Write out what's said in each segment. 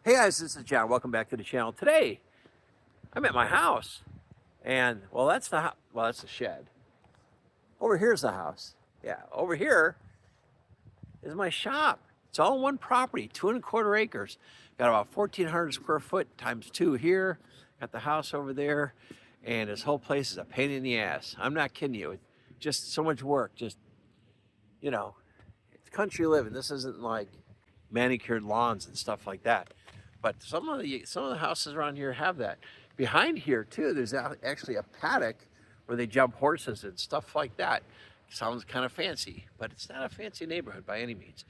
Hey guys, this is John. Welcome back to the channel. Today, I'm at my house, and well, that's the shed. Over here's the house. Yeah, over here is my shop. It's all one property, 2¼ acres. Got about 1,400 square foot times 2 here. Got the house over there, and this whole place is a pain in the ass. I'm not kidding you. It's just so much work. Just, you know, it's country living. This isn't like manicured lawns and stuff like that. But some of the houses around here have that. Behind here too, there's actually a paddock where they jump horses and stuff like that. Sounds kind of fancy, but it's not a fancy neighborhood by any means.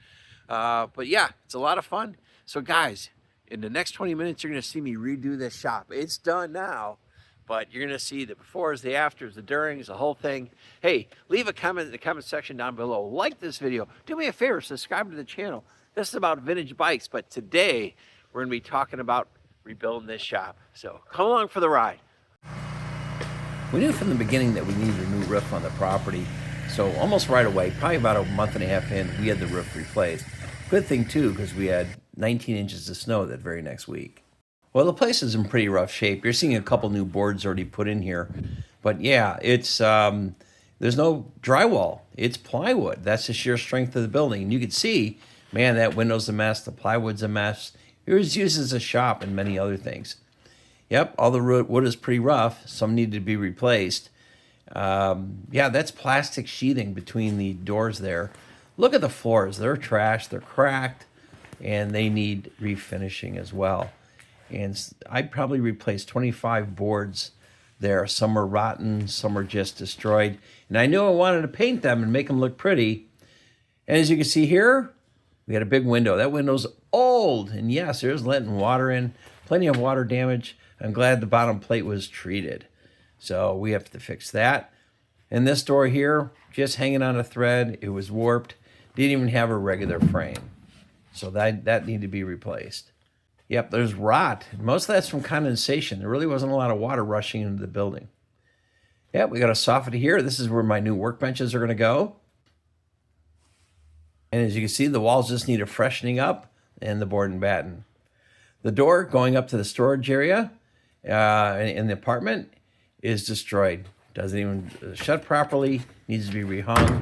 But yeah, it's a lot of fun. So guys, in the next 20 minutes, you're gonna see me redo this shop. It's done now, but you're gonna see the befores, the afters, the durings, the whole thing. Hey, leave a comment in the comment section down below. Like this video. Do me a favor, subscribe to the channel. This is about vintage bikes, but today, we're going to be talking about rebuilding this shop. So come along for the ride. We knew from the beginning that we needed a new roof on the property. So almost right away, probably about a month and a half in, we had the roof replaced. Good thing too, because we had 19 inches of snow that very next week. Well, the place is in pretty rough shape. You're seeing a couple new boards already put in here. But yeah, it's there's no drywall. It's plywood. That's the sheer strength of the building. And you can see, man, that window's a mess. The plywood's a mess. It was used as a shop and many other things. Yep, all the wood is pretty rough. Some need to be replaced. Yeah, that's plastic sheathing between the doors there. Look at the floors. They're trash. They're cracked, and they need refinishing as well. And I'd probably replace 25 boards there. Some are rotten. Some are just destroyed. And I knew I wanted to paint them and make them look pretty. And as you can see here, we got a big window. That window's old, and yes, there's letting water in. Plenty of water damage. I'm glad the bottom plate was treated. So we have to fix that. And this door here, just hanging on a thread. It was warped. Didn't even have a regular frame. So that needed to be replaced. Yep, there's rot. Most of that's from condensation. There really wasn't a lot of water rushing into the building. Yep, we got a soffit here. This is where my new workbenches are going to go. And as you can see, the walls just need a freshening up and the board and batten. The door going up to the storage area in the apartment is destroyed. Doesn't even shut properly, needs to be rehung,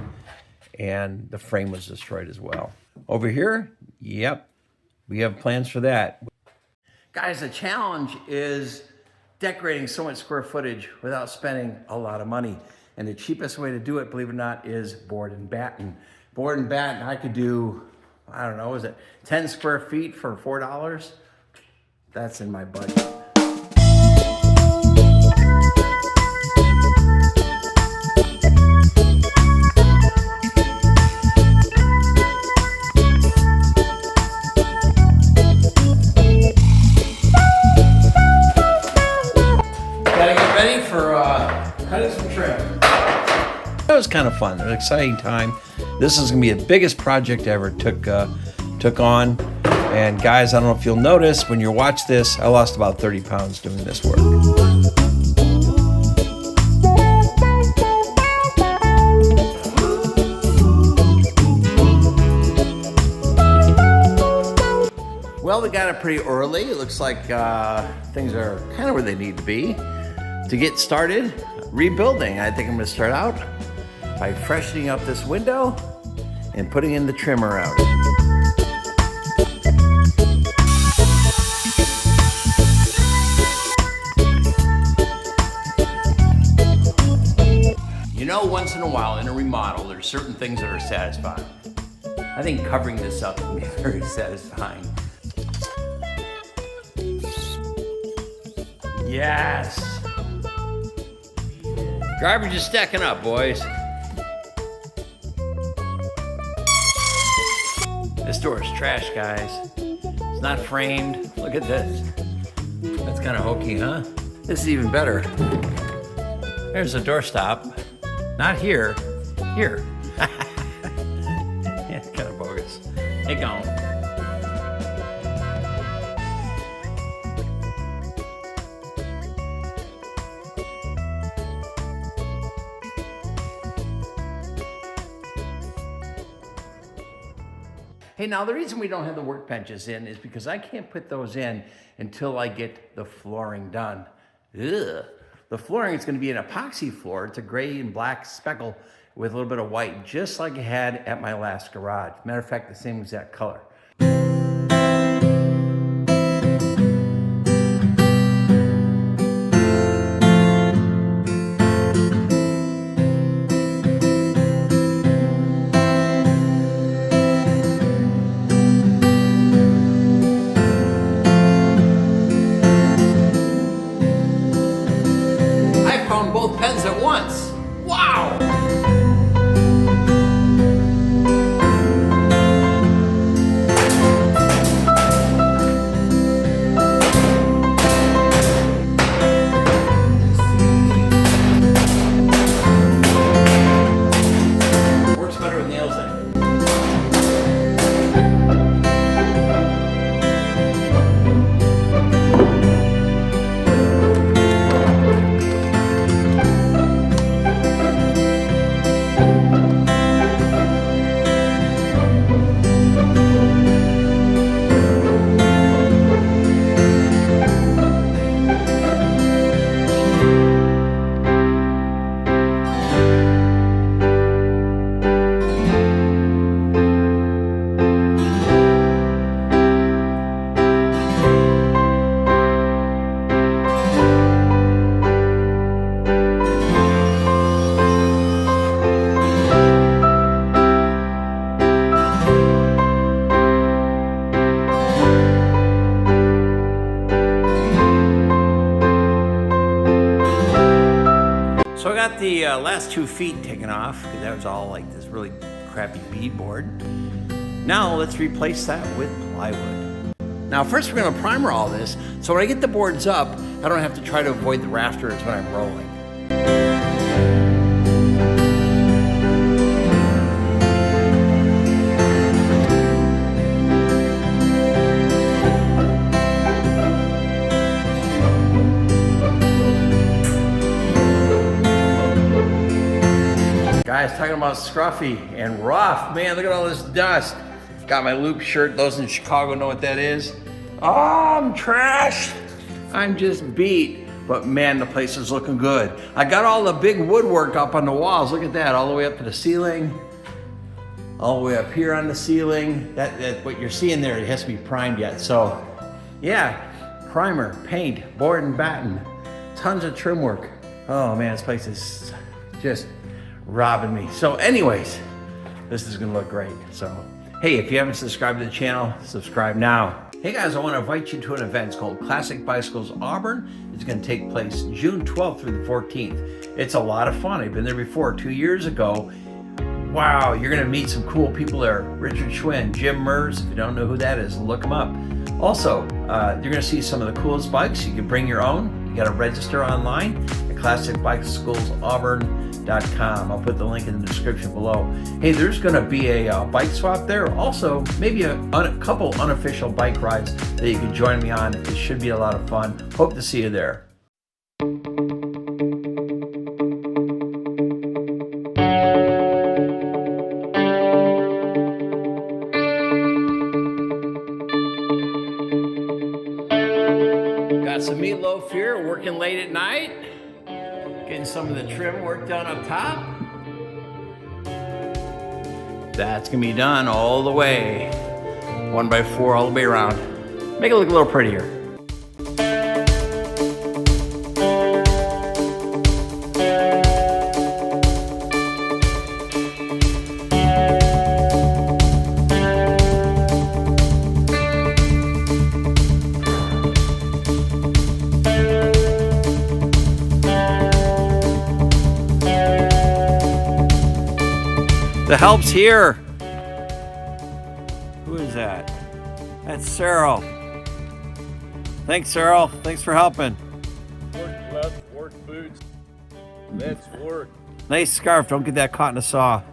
and the frame was destroyed as well. Over here, yep, we have plans for that. Guys, the challenge is decorating so much square footage without spending a lot of money. And the cheapest way to do it, believe it or not, is board and batten. Board and batten, I could do, I don't know, is it 10 square feet for $4? That's in my budget. Gotta get ready for cutting some trim. That was kind of fun, an exciting time. This is gonna be the biggest project I ever took on. And guys, I don't know if you'll notice, when you watch this, I lost about 30 pounds doing this work. Well, we got it pretty early. It looks like things are kind of where they need to be. To get started, rebuilding, I think I'm gonna start out by freshening up this window and putting in the trim around it. You know, once in a while in a remodel, there's certain things that are satisfying. I think covering this up can be very satisfying. Yes! Garbage is stacking up, boys. This door is trash, guys. It's not framed. Look at this. That's kind of hokey, huh? This is even better. There's a doorstop. Not here. Here. Yeah, kind of bogus. Hey, gone. Hey, now the reason we don't have the workbenches in is because I can't put those in until I get the flooring done. Ugh. The flooring is going to be an epoxy floor. It's a gray and black speckle with a little bit of white, just like I had at my last garage. Matter of fact, the same exact color. I found both pens at once. Wow! Works better with nails in. So I got the last 2 feet taken off because that was all like this really crappy beadboard. Now let's replace that with plywood. Now first we're going to primer all this so when I get the boards up, I don't have to try to avoid the rafters when I'm rolling. Guys, talking about scruffy and rough. Man, look at all this dust. Got my loop shirt. Those in Chicago know what that is. Oh, I'm trashed. I'm just beat. But man, the place is looking good. I got all the big woodwork up on the walls. Look at that, all the way up to the ceiling. All the way up here on the ceiling. That what you're seeing there, it has to be primed yet. So, yeah, primer, paint, board and batten. Tons of trim work. Oh man, this place is just robbing me. So anyways, this is gonna look great. So, hey, if you haven't subscribed to the channel, subscribe now. Hey guys, I wanna invite you to an event. It's called Classic Bicycles Auburn. It's gonna take place June 12th through the 14th. It's a lot of fun. I've been there before, 2 years ago. Wow, you're gonna meet some cool people there. Richard Schwinn, Jim Mers, if you don't know who that is, look him up. Also, you're gonna see some of the coolest bikes. You can bring your own. You gotta register online at classicbicyclesauburn.com. I'll put the link in the description below. Hey, there's gonna be a bike swap there. Also, maybe a couple unofficial bike rides that you can join me on. It should be a lot of fun. Hope to see you there. Got some meatloaf here, working late at night. Getting some of the trim work done up top. That's gonna be done all the way. 1x4 all the way around. Make it look a little prettier. The help's here. Who is that? That's Cyril. Thanks, Cyril. Thanks for helping. Work gloves, work boots. Let's work. Nice scarf. Don't get that caught in a saw.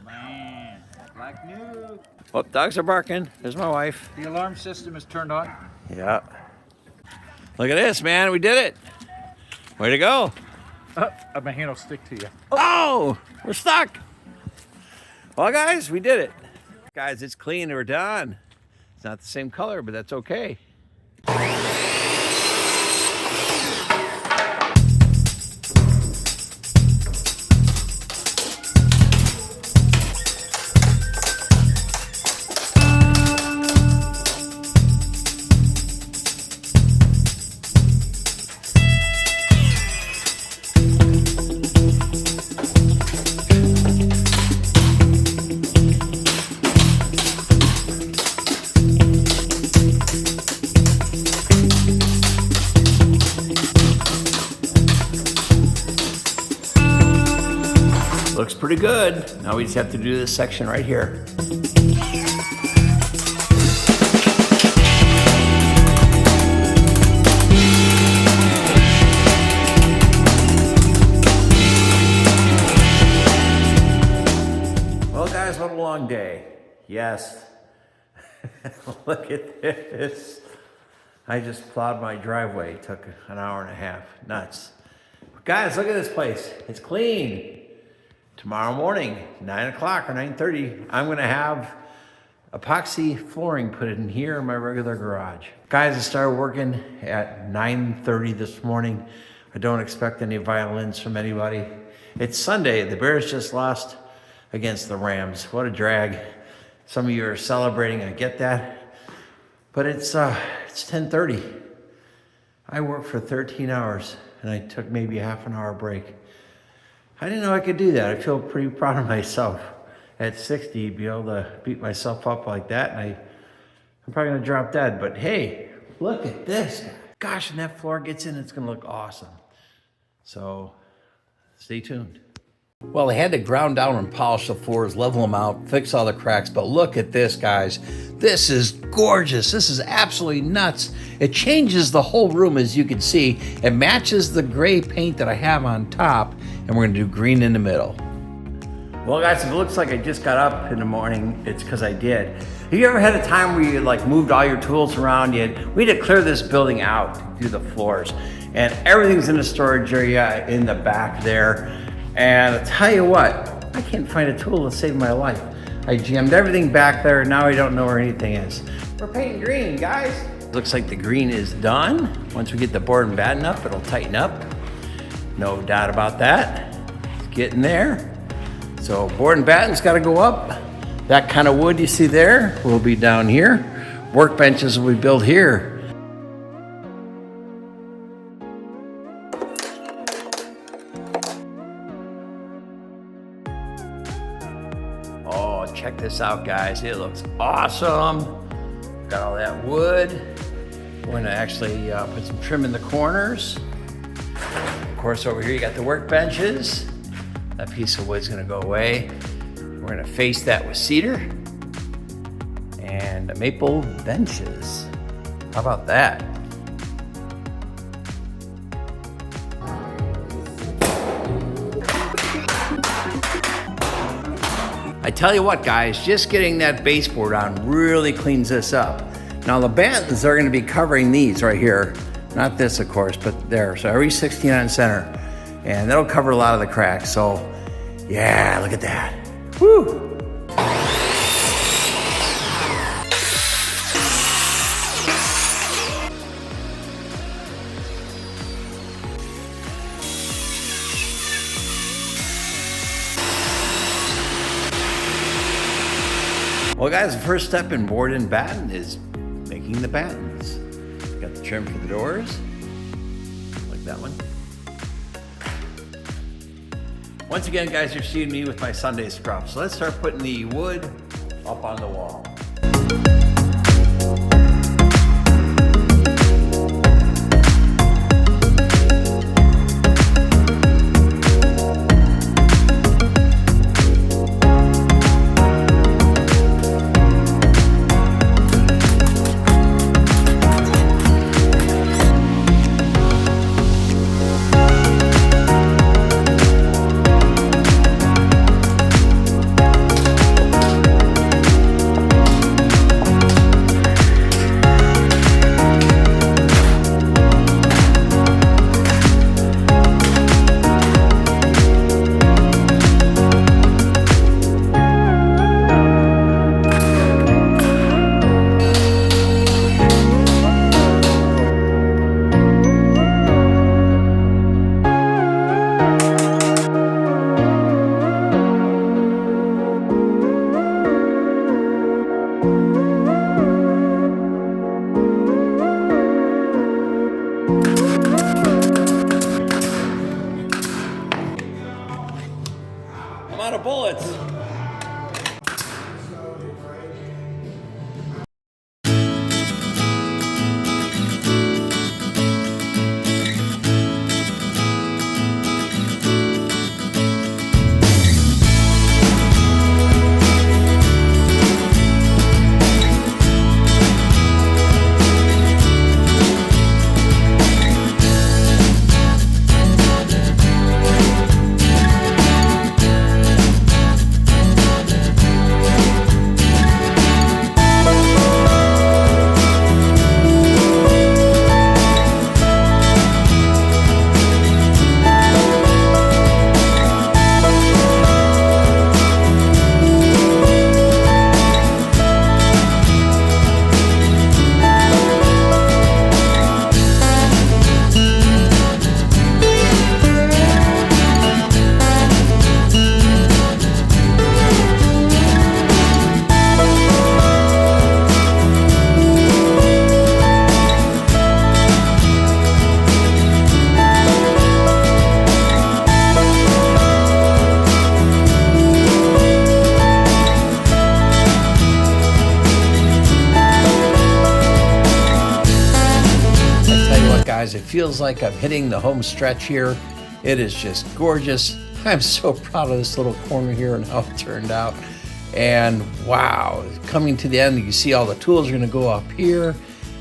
Man, like new. dogs are barking. There's my wife. The alarm system is turned on. Yeah. Look at this, man. We did it. Way to go. My hand will stick to you. Oh, we're stuck. Well, guys, we did it. Guys, it's clean. We're done. It's not the same color, but that's okay. Looks pretty good. Now we just have to do this section right here. Well, guys, what a long day. Yes. Look at this. I just plowed my driveway. It took an hour and a half. Nuts. But guys, look at this place. It's clean. Tomorrow morning, 9 o'clock or 9:30, I'm going to have epoxy flooring put in here in my regular garage. Guys, I started working at 9:30 this morning. I don't expect any violence from anybody. It's Sunday. The Bears just lost against the Rams. What a drag. Some of you are celebrating. I get that. But it's 10:30. I worked for 13 hours, and I took maybe a half an hour break. I didn't know I could do that. I feel pretty proud of myself. At 60, be able to beat myself up like that, and I'm probably gonna drop dead. But hey, look at this. Gosh, when that floor gets in, it's gonna look awesome. So, stay tuned. Well, they had to ground down and polish the floors, level them out, fix all the cracks, but look at this, guys. This is gorgeous. This is absolutely nuts. It changes the whole room, as you can see. It matches the gray paint that I have on top, and we're gonna do green in the middle. Well, guys, if it looks like I just got up in the morning, it's because I did. Have you ever had a time where you like moved all your tools around? We had to clear this building out to do the floors, and everything's in the storage area in the back there. And I tell you what, I can't find a tool to save my life. I jammed everything back there, now I don't know where anything is. We're painting green, guys. Looks like the green is done. Once we get the board and batten up, it'll tighten up. No doubt about that. It's getting there. So board and batten's gotta go up. That kind of wood you see there will be down here. Workbenches will be built here. Oh, check this out, guys. It looks awesome. Got all that wood. We're gonna actually put some trim in the corners. Of course, over here you got the workbenches. That piece of wood's gonna go away. We're gonna face that with cedar and maple benches. How about that? I tell you what, guys, just getting that baseboard on really cleans this up. Now the battens are gonna be covering these right here. Not this, of course, but there. So every 16 on center. And that'll cover a lot of the cracks. So yeah, look at that. Woo! Well, guys, the first step in board and batten is making the battens. Got the trim for the doors, like that one. Once again, guys, you're seeing me with my Sunday scrub. So let's start putting the wood up on the wall. guys, it feels like I'm hitting the home stretch here. It is just gorgeous. I'm so proud of this little corner here and how it turned out. And wow, coming to the end, you see all the tools are gonna go up here.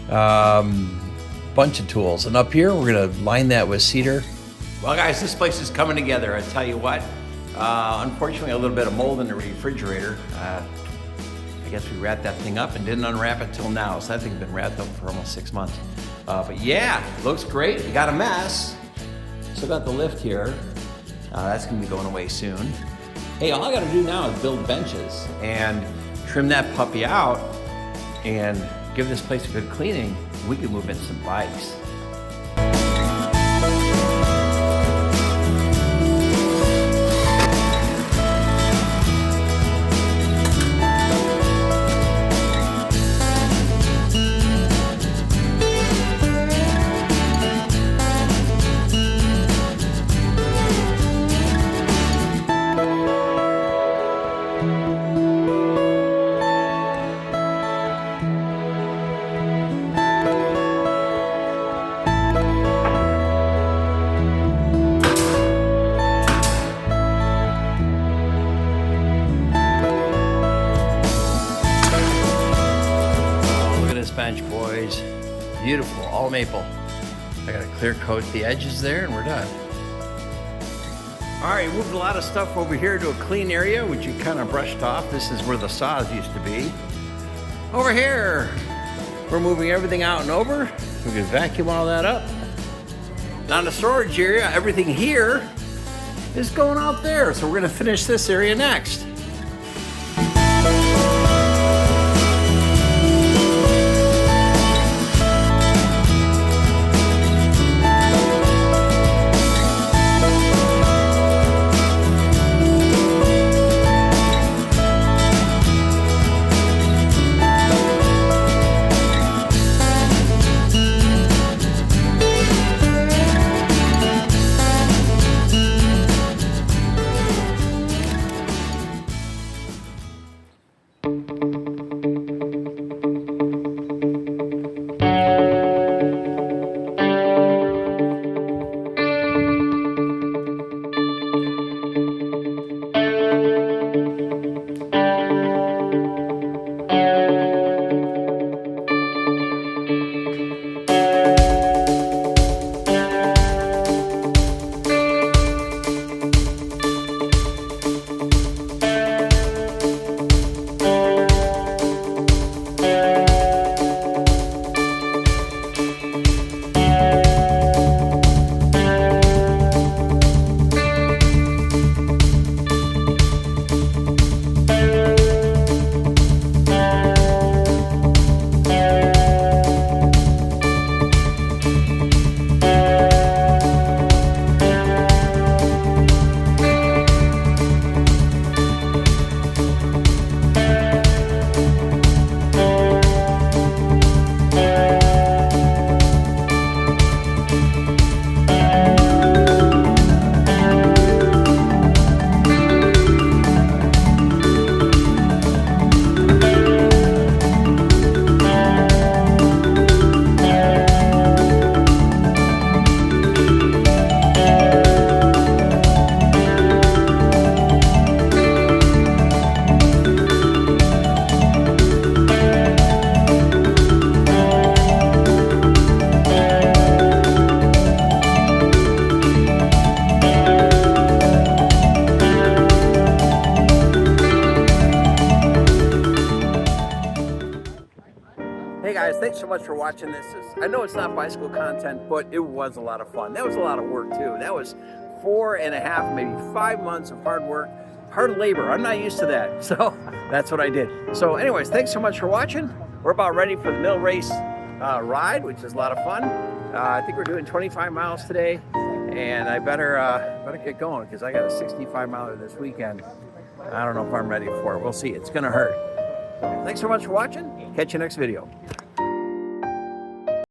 Bunch of tools. And up here, we're gonna line that with cedar. Well guys, this place is coming together. I tell you what, unfortunately a little bit of mold in the refrigerator. I guess we wrapped that thing up and didn't unwrap it till now. So that thing's been wrapped up for almost 6 months. But yeah, looks great. We got a mess. Still got the lift here. That's gonna be going away soon. Hey, all I gotta do now is build benches and trim that puppy out and give this place a good cleaning. We can move in some bikes. Bench, boys. Beautiful, all maple. I gotta clear coat the edges there and we're done. All right, moved a lot of stuff over here to a clean area, which you kind of brushed off. This is where the saws used to be. Over here, we're moving everything out and over. We can vacuum all that up. Now in the storage area, everything here is going out there. So we're gonna finish this area next. Hey guys, thanks so much for watching this. I know it's not bicycle content, but it was a lot of fun. That was a lot of work too. That was 4.5, maybe 5 months of hard work, hard labor. I'm not used to that, so that's what I did. So anyways, thanks so much for watching. We're about ready for the mill race ride, which is a lot of fun. I think we're doing 25 miles today, and I better get going because I got a 65 miler this weekend. I don't know if I'm ready for it. We'll see. It's gonna hurt. Thanks so much for watching. Catch you next video.